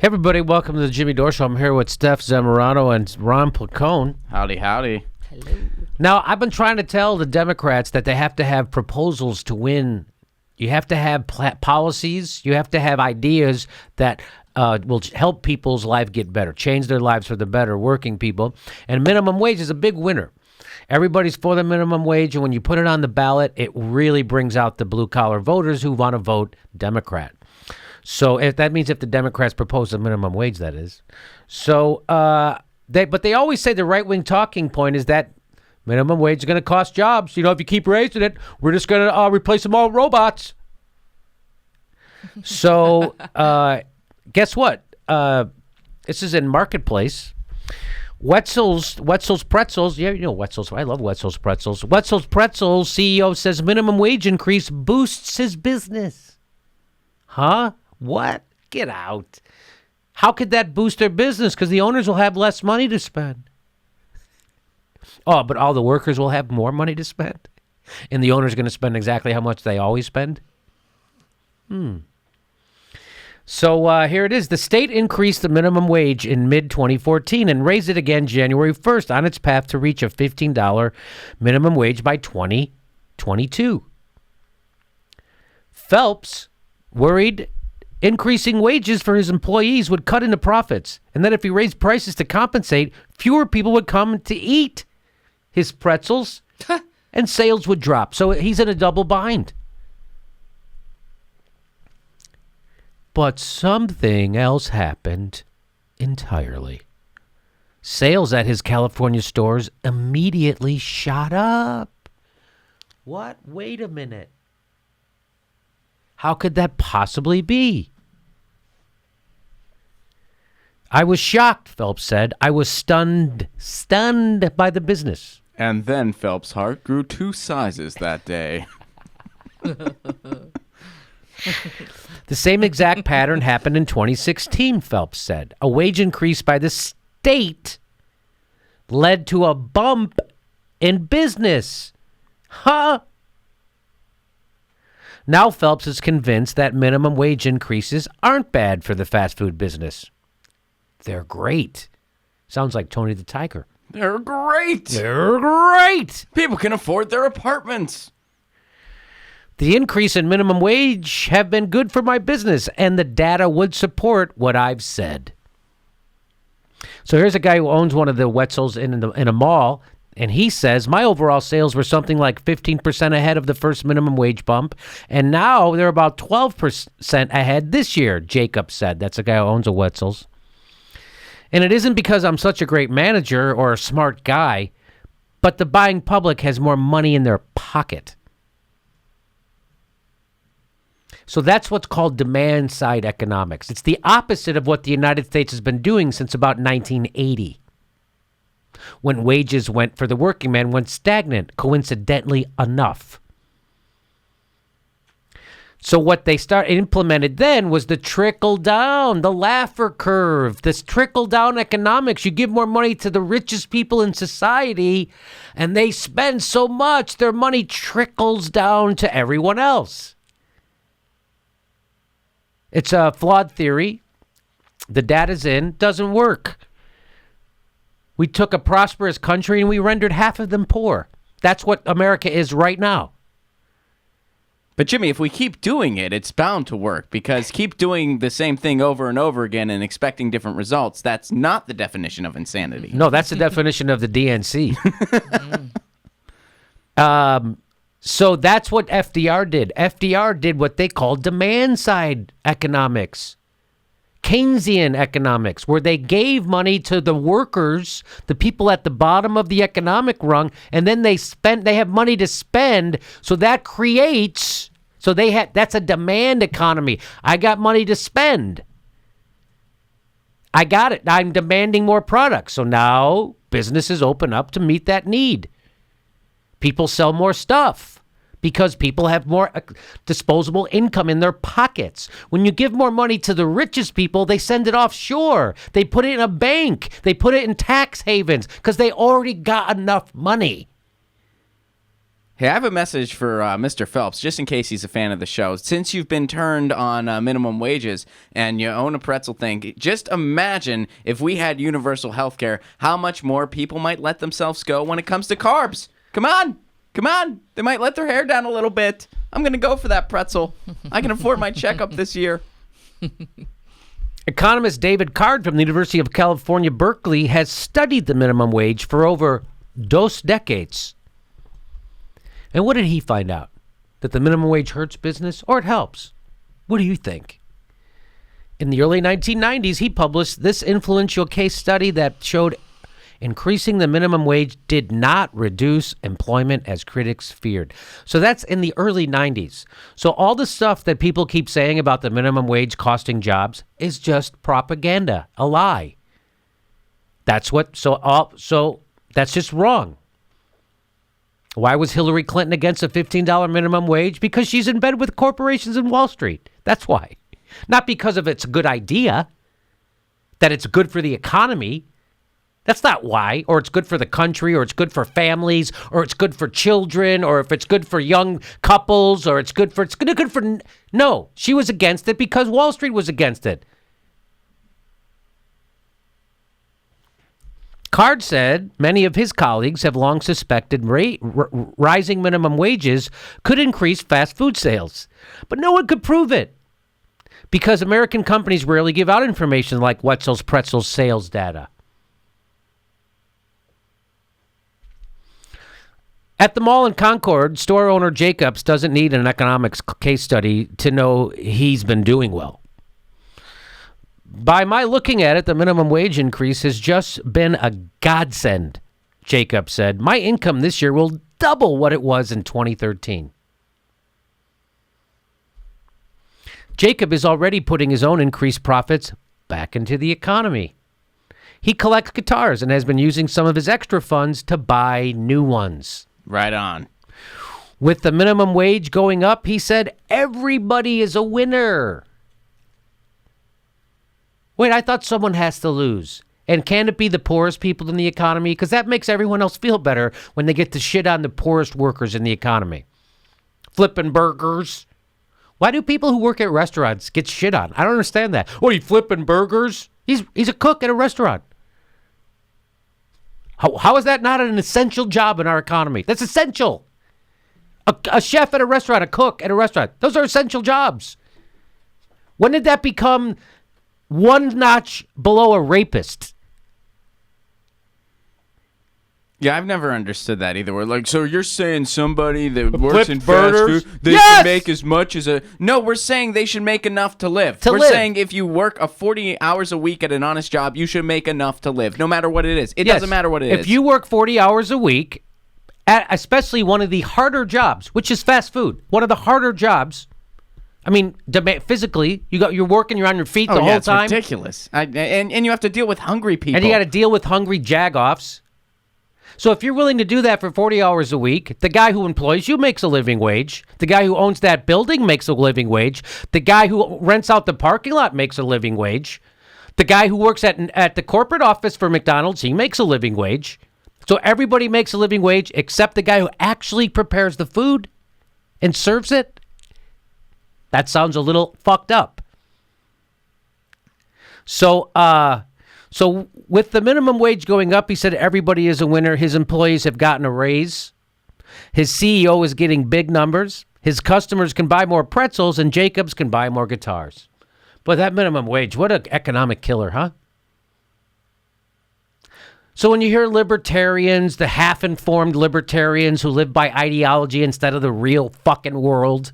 Hey everybody, welcome to the Jimmy Dore Show. I'm here with Steph Zamorano and Ron Placone. Howdy, howdy. Hello. Now, I've been trying to tell the Democrats that they have to have proposals to win. You have to have policies. You have to have ideas that will help people's life get better, change their lives for the better, working people. And minimum wage is a big winner. Everybody's for the minimum wage, and when you put it on the ballot, it really brings out the blue-collar voters who want to vote Democrat. So if that means if the Democrats propose a minimum wage, that is. So, but they always say the right-wing talking point is that minimum wage is going to cost jobs. You know, if you keep raising it, we're just going to replace them all with robots. So, guess what? This is in Marketplace. Wetzel's Pretzels. Yeah, you know Wetzel's. I love Wetzel's Pretzels. Wetzel's Pretzels CEO says minimum wage increase boosts his business. Huh? What? Get out. How could that boost their business? Because the owners will have less money to spend. Oh, but all the workers will have more money to spend? And the owner's going to spend exactly how much they always spend? So here it is. The state increased the minimum wage in mid-2014 and raised it again January 1st on its path to reach a $15 minimum wage by 2022. Phelps worried increasing wages for his employees would cut into profits, and that if he raised prices to compensate, fewer people would come to eat his pretzels and sales would drop. So he's in a double bind. But something else happened entirely. Sales at his California stores immediately shot up. What? Wait a minute. How could that possibly be? I was shocked, Phelps said. I was stunned by the business. And then Phelps' heart grew 2 sizes that day. The same exact pattern happened in 2016, Phelps said. A wage increase by the state led to a bump in business. Huh? Now Phelps is convinced that minimum wage increases aren't bad for the fast food business. They're great. Sounds like Tony the Tiger. They're great. They're great. People can afford their apartments. The increase in minimum wage have been good for my business, and the data would support what I've said. So here's a guy who owns one of the Wetzels in a mall, and he says, my overall sales were something like 15% ahead of the first minimum wage bump, and now they're about 12% ahead this year, Jacob said. That's a guy who owns a Wetzel's. And it isn't because I'm such a great manager or a smart guy, but the buying public has more money in their pocket. So that's what's called demand-side economics. It's the opposite of what the United States has been doing since about 1980, when wages for the working man went stagnant, coincidentally enough. So what they implemented then was the trickle-down, the Laffer curve, this trickle-down economics. You give more money to the richest people in society, and they spend so much, their money trickles down to everyone else. It's a flawed theory. The data's in. Doesn't work. We took a prosperous country and we rendered half of them poor. That's what America is right now. But Jimmy, if we keep doing it, it's bound to work, because keep doing the same thing over and over again and expecting different results, that's not the definition of insanity. No, that's the definition of the DNC. So that's what FDR did. FDR did what they called demand-side economics, Keynesian economics, where they gave money to the workers, the people at the bottom of the economic rung, and then they have money to spend, so that creates, that's a demand economy. I got money to spend. I got it. I'm demanding more products. So now businesses open up to meet that need. People sell more stuff because people have more disposable income in their pockets. When you give more money to the richest people, they send it offshore. They put it in a bank. They put it in tax havens because they already got enough money. Hey, I have a message for Mr. Phelps, just in case he's a fan of the show. Since you've been turned on minimum wages and you own a pretzel thing, just imagine if we had universal health care, how much more people might let themselves go when it comes to carbs. Come on. They might let their hair down a little bit. I'm going to go for that pretzel. I can afford my checkup this year. Economist David Card from the University of California, Berkeley, has studied the minimum wage for over 2 decades. And what did he find out? That the minimum wage hurts business or it helps? What do you think? In the early 1990s, he published this influential case study that showed increasing the minimum wage did not reduce employment as critics feared. So that's in the early 90s. So all the stuff that people keep saying about the minimum wage costing jobs is just propaganda, a lie. That's what, so that's just wrong. Why was Hillary Clinton against a $15 minimum wage? Because she's in bed with corporations in Wall Street. That's why. Not because of it's a good idea, that it's good for the economy. That's not why. Or it's good for the country, or it's good for families, or it's good for children, or if it's good for young couples, or it's good for... No, she was against it because Wall Street was against it. Card said many of his colleagues have long suspected rising minimum wages could increase fast food sales, but no one could prove it because American companies rarely give out information like Wetzel's Pretzels sales data. At the mall in Concord, store owner Jacobs doesn't need an economics case study to know he's been doing well. By my looking at it, the minimum wage increase has just been a godsend, Jacob said. My income this year will double what it was in 2013. Jacob is already putting his own increased profits back into the economy. He collects guitars and has been using some of his extra funds to buy new ones. Right on. With the minimum wage going up, he said, everybody is a winner. Wait, I thought someone has to lose. And can it be the poorest people in the economy? Because that makes everyone else feel better when they get to shit on the poorest workers in the economy. Flipping burgers. Why do people who work at restaurants get shit on? I don't understand that. What, are you flipping burgers? He's a cook at a restaurant. How is that not an essential job in our economy? That's essential. A chef at a restaurant, a cook at a restaurant. Those are essential jobs. When did that become one notch below a rapist? Yeah, I've never understood that either. We're like, so you're saying somebody that works in fast burgers? food, they should make as much as a... No, we're saying they should make enough to live. We're saying if you work 40 hours a week at an honest job, you should make enough to live, no matter what it is. It doesn't matter what it is. If you work 40 hours a week, at especially one of the harder jobs, which is fast food, one of the harder jobs... I mean, physically, you're working, you're on your feet the whole time. It's ridiculous. And you have to deal with hungry people. And you got to deal with hungry jagoffs. So if you're willing to do that for 40 hours a week, the guy who employs you makes a living wage. The guy who owns that building makes a living wage. The guy who rents out the parking lot makes a living wage. The guy who works at the corporate office for McDonald's, he makes a living wage. So everybody makes a living wage except the guy who actually prepares the food and serves it. That sounds a little fucked up. So with the minimum wage going up, he said everybody is a winner. His employees have gotten a raise. His CEO is getting big numbers. His customers can buy more pretzels, and Jacobs can buy more guitars. But that minimum wage, what an economic killer, huh? So when you hear libertarians, the half-informed libertarians who live by ideology instead of the real fucking world,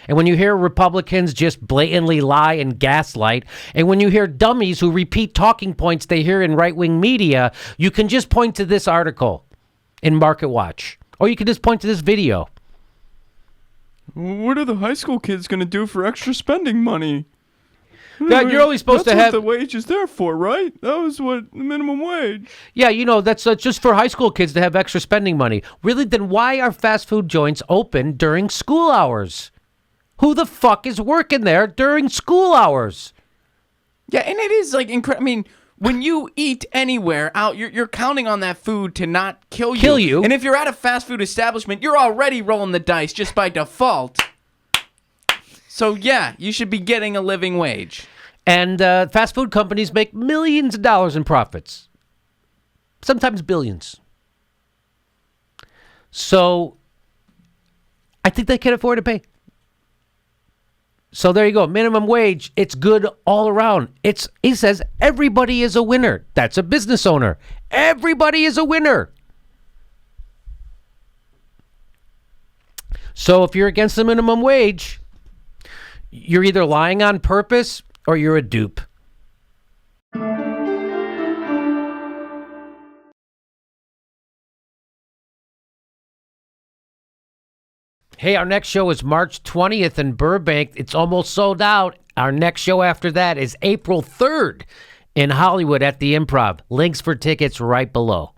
and when you hear Republicans just blatantly lie and gaslight, and when you hear dummies who repeat talking points they hear in right-wing media, you can just point to this article in Market Watch, or you can just point to this video. What are the high school kids going to do for extra spending money? God, you're only supposed to have... That's what the wage is there for, right? That was what the minimum wage. Yeah, that's just for high school kids to have extra spending money. Really, then why are fast food joints open during school hours? Who the fuck is working there during school hours? Yeah, and it is like incredible. I mean, When you eat anywhere out, you're counting on that food to not kill you. Kill you. And if you're at a fast food establishment, you're already rolling the dice just by default. So, yeah, you should be getting a living wage. And fast food companies make millions of dollars in profits. Sometimes billions. So I think they can afford to pay. So there you go. Minimum wage. It's good all around. He says everybody is a winner. That's a business owner. Everybody is a winner. So if you're against the minimum wage, you're either lying on purpose or you're a dupe. Hey, our next show is March 20th in Burbank. It's almost sold out. Our next show after that is April 3rd in Hollywood at the Improv. Links for tickets right below.